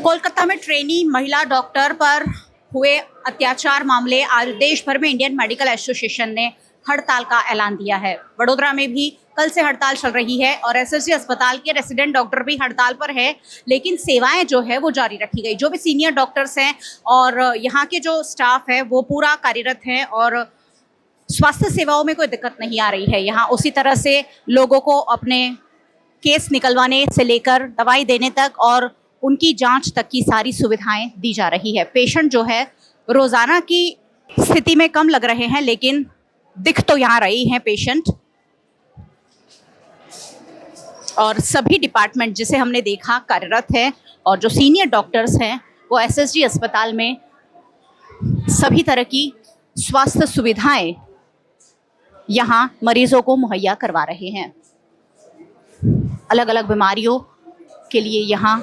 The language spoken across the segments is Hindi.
कोलकाता में ट्रेनी महिला डॉक्टर पर हुए अत्याचार मामले आज देश भर में इंडियन मेडिकल एसोसिएशन ने हड़ताल का ऐलान दिया है। वडोदरा में भी कल से हड़ताल चल रही है और एसएसजी अस्पताल के रेसिडेंट डॉक्टर भी हड़ताल पर है, लेकिन सेवाएं जो है वो जारी रखी गई। जो भी सीनियर डॉक्टर्स हैं और यहाँ के जो स्टाफ है वो पूरा कार्यरत हैं और स्वास्थ्य सेवाओं में कोई दिक्कत नहीं आ रही है। यहाँ उसी तरह से लोगों को अपने केस निकलवाने से लेकर दवाई देने तक और उनकी जांच तक की सारी सुविधाएं दी जा रही है। पेशेंट जो है रोजाना की स्थिति में कम लग रहे हैं, लेकिन दिख तो यहाँ रही हैं पेशेंट। और सभी डिपार्टमेंट जिसे हमने देखा कार्यरत है और जो सीनियर डॉक्टर्स हैं वो एसएसजी अस्पताल में सभी तरह की स्वास्थ्य सुविधाएं यहाँ मरीजों को मुहैया करवा रहे हैं। अलग अलग बीमारियों के लिए यहाँ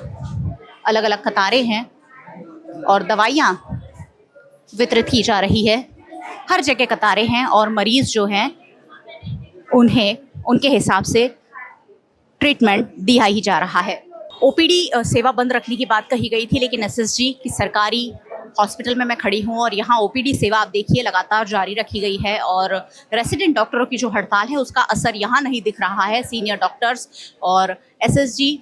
अलग अलग कतारें हैं और दवाइयाँ वितरित की जा रही है। हर जगह कतारें हैं और मरीज जो हैं उन्हें उनके हिसाब से ट्रीटमेंट दिया ही जा रहा है। ओपीडी सेवा बंद रखने की बात कही गई थी, लेकिन एसएसजी की सरकारी हॉस्पिटल में मैं खड़ी हूँ और यहाँ ओपीडी सेवा आप देखिए लगातार जारी रखी गई है और रेसिडेंट डॉक्टरों की जो हड़ताल है उसका असर यहाँ नहीं दिख रहा है। सीनियर डॉक्टर्स और एसएसजी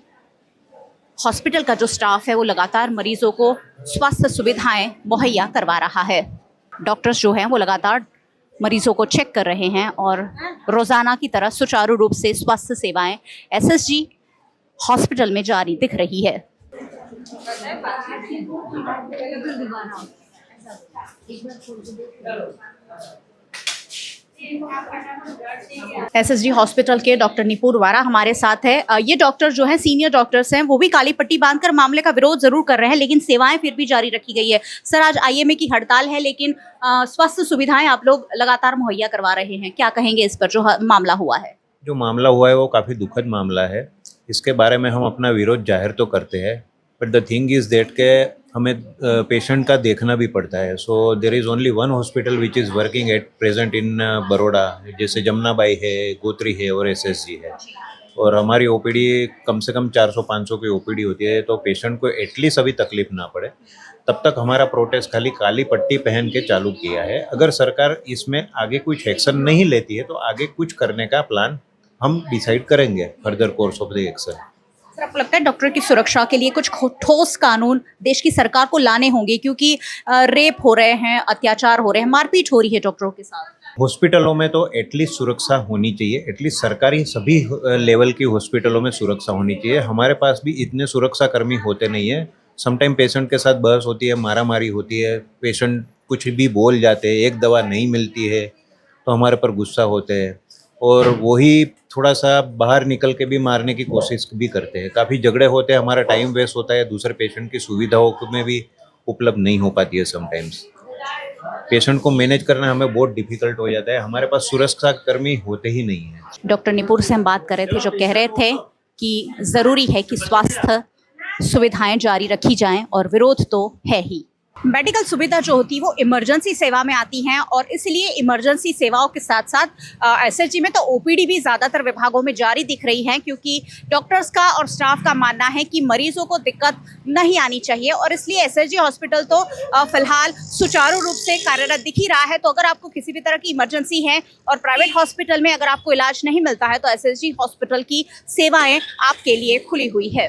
हॉस्पिटल का जो स्टाफ है वो लगातार मरीजों को स्वास्थ्य सुविधाएं मुहैया करवा रहा है। डॉक्टर्स जो हैं वो लगातार मरीजों को चेक कर रहे हैं और रोजाना की तरह सुचारू रूप से स्वास्थ्य सेवाएं एसएसजी हॉस्पिटल में जारी दिख रही है। एसएसजी हॉस्पिटल के डॉक्टर निपुर वारा हमारे साथ है। ये डॉक्टर जो हैं सीनियर डॉक्टर्स हैं वो भी काली पट्टी बांधकर मामले का विरोध जरूर कर रहे हैं, लेकिन सेवाएं फिर भी जारी रखी गई है। सर, आज आईएमए की हड़ताल है, लेकिन स्वास्थ्य सुविधाएं आप लोग लगातार मुहैया करवा रहे हैं, क्या कहेंगे इस पर जो मामला हुआ है? जो मामला हुआ है वो काफ़ी दुखद मामला है। इसके बारे में हम अपना विरोध जाहिर तो करते हैं, but the thing is that के हमें पेशेंट का देखना भी पड़ता है। So there is only one hospital which is working at present in Baroda, जैसे जमुनाबाई है, गोत्री है और एसएसजी है। और हमारी ओपीडी कम से कम 400-500 की ओपीडी होती है, तो पेशेंट को एटलीस्ट अभी तकलीफ ना पड़े तब तक हमारा प्रोटेस्ट खाली काली पट्टी पहन के चालू किया है। अगर सरकार इसमें आगे कुछ एक्शन नहीं लेती है तो आगे कुछ करने का प्लान हम डिसाइड करेंगे, further course of the action. Sir, आपको लगता है डॉक्टर की सुरक्षा के लिए कुछ ठोस कानून देश की सरकार को लाने होंगे, क्योंकि रेप हो रहे हैं, अत्याचार हो रहे हैं, मारपीट हो रही है डॉक्टरों के साथ? हॉस्पिटलों में तो एटलीस्ट सुरक्षा होनी चाहिए, एटलीस्ट सरकारी सभी लेवल की हॉस्पिटलों में सुरक्षा होनी चाहिए। हमारे पास भी इतने सुरक्षा कर्मी होते नहीं है। समटाइम पेशेंट के साथ बहस होती है, मारामारी होती है, पेशेंट कुछ भी बोल जाते हैं, एक दवा नहीं मिलती है तो हमारे पर गुस्सा होते हैं और वही थोड़ा सा बाहर निकल के भी मारने की कोशिश भी करते हैं। काफ़ी झगड़े होते हैं, हमारा टाइम वेस्ट होता है, दूसरे पेशेंट की सुविधाओं में भी उपलब्ध नहीं हो पाती है। समटाइम्स पेशेंट को मैनेज करना हमें बहुत डिफिकल्ट हो जाता है। हमारे पास सुरक्षा कर्मी होते ही नहीं है। डॉक्टर निपुर से हम बात कर रहे थे, जो कह रहे थे कि ज़रूरी है कि स्वास्थ्य सुविधाएं जारी रखी जाएं और विरोध तो है ही। मेडिकल सुविधा जो होती है वो इमरजेंसी सेवा में आती हैं और इसलिए इमरजेंसी सेवाओं के साथ साथ एसएसजी में तो ओपीडी भी ज़्यादातर विभागों में जारी दिख रही है, क्योंकि डॉक्टर्स का और स्टाफ का मानना है कि मरीजों को दिक्कत नहीं आनी चाहिए और इसलिए एसएसजी हॉस्पिटल तो फिलहाल सुचारू रूप से कार्यरत दिख ही रहा है। तो अगर आपको किसी भी तरह की इमरजेंसी है और प्राइवेट हॉस्पिटल में अगर आपको इलाज नहीं मिलता है तो एसएसजी हॉस्पिटल की सेवाएँ आपके लिए खुली हुई है।